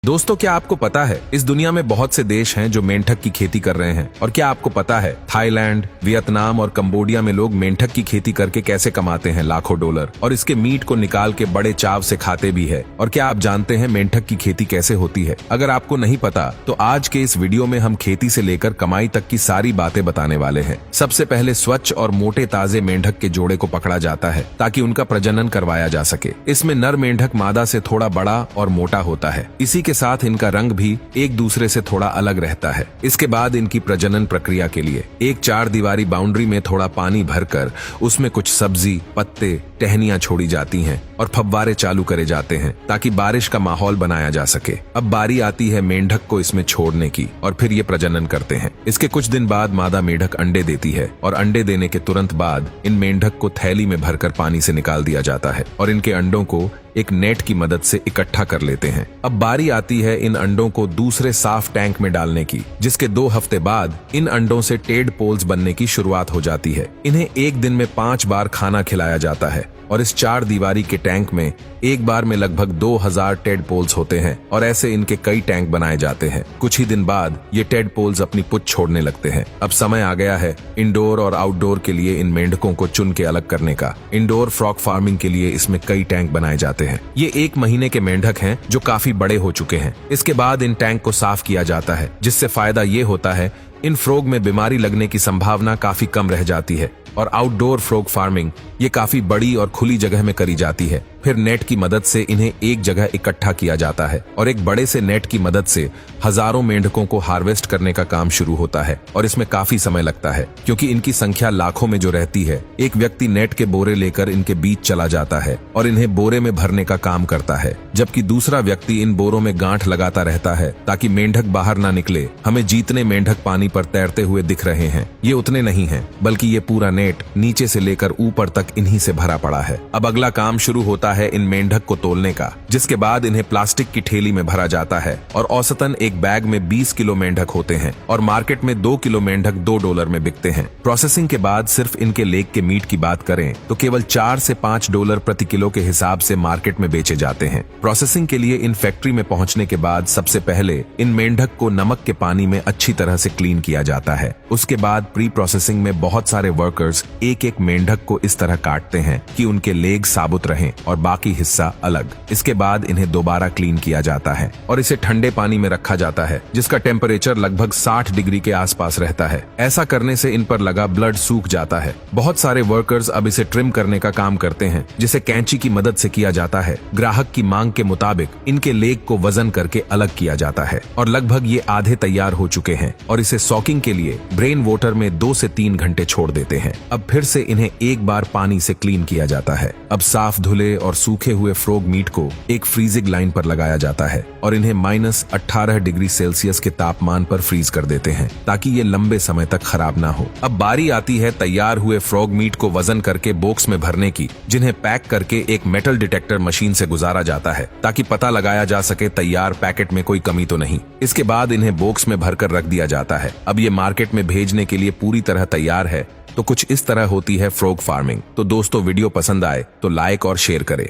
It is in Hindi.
दोस्तों, क्या आपको पता है इस दुनिया में बहुत से देश हैं जो मेंढक की खेती कर रहे हैं। और क्या आपको पता है थाईलैंड, वियतनाम और कंबोडिया में लोग मेंढक की खेती करके कैसे कमाते हैं लाखों डॉलर, और इसके मीट को निकाल के बड़े चाव से खाते भी है। और क्या आप जानते हैं मेंढक की खेती कैसे होती है? अगर आपको नहीं पता तो आज के इस वीडियो में हम खेती से लेकर कमाई तक की सारी बातें बताने वाले हैं। सबसे पहले स्वच्छ और मोटे ताजे मेंढक के जोड़े को पकड़ा जाता है ताकि उनका प्रजनन करवाया जा सके। इसमें नर मेंढक मादा से थोड़ा बड़ा और मोटा होता है। इसी के साथ इनका रंग भी एक दूसरे से थोड़ा अलग रहता है। इसके बाद इनकी प्रजनन प्रक्रिया के लिए एक 4 दीवारी बाउंड्री में थोड़ा पानी भरकर उसमें कुछ सब्जी, पत्ते, टहनियां छोड़ी जाती हैं और फव्वारे चालू करे जाते हैं ताकि बारिश का माहौल बनाया जा सके। अब बारी आती है मेंढक को इसमें छोड़ने की और फिर ये प्रजनन करते हैं। इसके कुछ दिन बाद मादा मेंढक अंडे देती है और अंडे देने के तुरंत बाद इन मेंढक को थैली में भरकर पानी से निकाल दिया जाता है और इनके अंडों को एक नेट की मदद से इकट्ठा कर लेते हैं। अब बारी आती है इन अंडों को दूसरे साफ टैंक में डालने की, जिसके 2 हफ्ते बाद इन अंडों से टेडपोल्स बनने की शुरुआत हो जाती है। इन्हें एक दिन में 5 बार खाना खिलाया जाता है और इस 4 दीवारी के टैंक में एक बार में लगभग 2000 टेडपोल्स होते हैं और ऐसे इनके कई टैंक बनाए जाते हैं। कुछ ही दिन बाद ये टेडपोल्स अपनी पुच्छ छोड़ने लगते हैं। अब समय आ गया है इंडोर और आउटडोर के लिए इन मेंढकों को चुन के अलग करने का। इंडोर फ्रॉग फार्मिंग के लिए इसमें कई टैंक बनाए जाते हैं। ये 1 महीने के मेंढक हैं जो काफी बड़े हो चुके हैं। इसके बाद इन टैंक को साफ किया जाता है, जिससे फायदा ये होता है इन फ्रॉग में बीमारी लगने की संभावना काफी कम रह जाती है। और आउटडोर फ्रॉग फार्मिंग ये काफी बड़ी और खुली जगह में करी जाती है। फिर नेट की मदद से इन्हें एक जगह इकट्ठा किया जाता है और एक बड़े से नेट की मदद से हजारों मेंढकों को हार्वेस्ट करने का काम शुरू होता है। और इसमें काफी समय लगता है क्योंकि इनकी संख्या लाखों में जो रहती है। एक व्यक्ति नेट के बोरे लेकर इनके बीच चला जाता है और इन्हें बोरे में भरने का काम करता है, जबकि दूसरा व्यक्ति इन बोरों में गांठ लगाता रहता है ताकि मेंढक बाहर ना निकले। हमें जितने मेंढक पानी पर तैरते हुए दिख रहे हैं ये उतने नहीं हैं, बल्कि ये पूरा नेट नीचे से लेकर ऊपर तक इन्हीं से भरा पड़ा है। अब अगला काम शुरू होता है इन मेंढक को तोलने का, जिसके बाद इन्हें प्लास्टिक की ठेली में भरा जाता है और औसतन एक बैग में 20 किलो मेंढक होते हैं और मार्केट में 2 किलो मेंढक $2 में बिकते हैं। प्रोसेसिंग के बाद सिर्फ इनके लेग के मीट की बात करें तो केवल $4 से $5 प्रति किलो के हिसाब से मार्केट में बेचे जाते हैं। प्रोसेसिंग के लिए इन फैक्ट्री में पहुंचने के बाद सबसे पहले इन मेंढक को नमक के पानी में अच्छी तरह से क्लीन किया जाता है। उसके बाद प्री प्रोसेसिंग में बहुत सारे वर्कर्स एक एक मेंढक को इस तरह काटते हैं कि उनके लेग साबुत रहें और बाकी हिस्सा अलग। इसके बाद इन्हें दोबारा क्लीन किया जाता है और इसे ठंडे पानी में रखा जाता है, जिसका टेम्परेचर लगभग 60 डिग्री के आसपास रहता है। ऐसा करने से इन पर लगा ब्लड सूख जाता है। बहुत सारे वर्कर्स अब इसे ट्रिम करने का काम करते हैं, जिसे कैंची की मदद से किया जाता है। ग्राहक की मांग के मुताबिक इनके लेग को वजन करके अलग किया जाता है और लगभग ये आधे तैयार हो चुके हैं और इसे सॉकिंग के लिए ब्रेन वाटर में 2 से 3 घंटे छोड़ देते हैं। अब फिर से इन्हें एक बार पानी से क्लीन किया जाता है। अब साफ धुले और सूखे हुए फ्रॉग मीट को एक फ्रीजिंग लाइन पर लगाया जाता है और इन्हें -18 डिग्री सेल्सियस के तापमान पर फ्रीज कर देते हैं ताकि ये लंबे समय तक खराब ना हो। अब बारी आती है तैयार हुए फ्रॉग मीट को वजन करके बॉक्स में भरने की, जिन्हें पैक करके एक मेटल डिटेक्टर मशीन से गुजारा जाता है ताकि पता लगाया जा सके तैयार पैकेट में कोई कमी तो नहीं। इसके बाद इन्हें बॉक्स में भरकर रख दिया जाता है। अब ये मार्केट में भेजने के लिए पूरी तरह तैयार है। तो कुछ इस तरह होती है फ्रॉग फार्मिंग। तो दोस्तों, वीडियो पसंद आए तो लाइक और शेयर करें।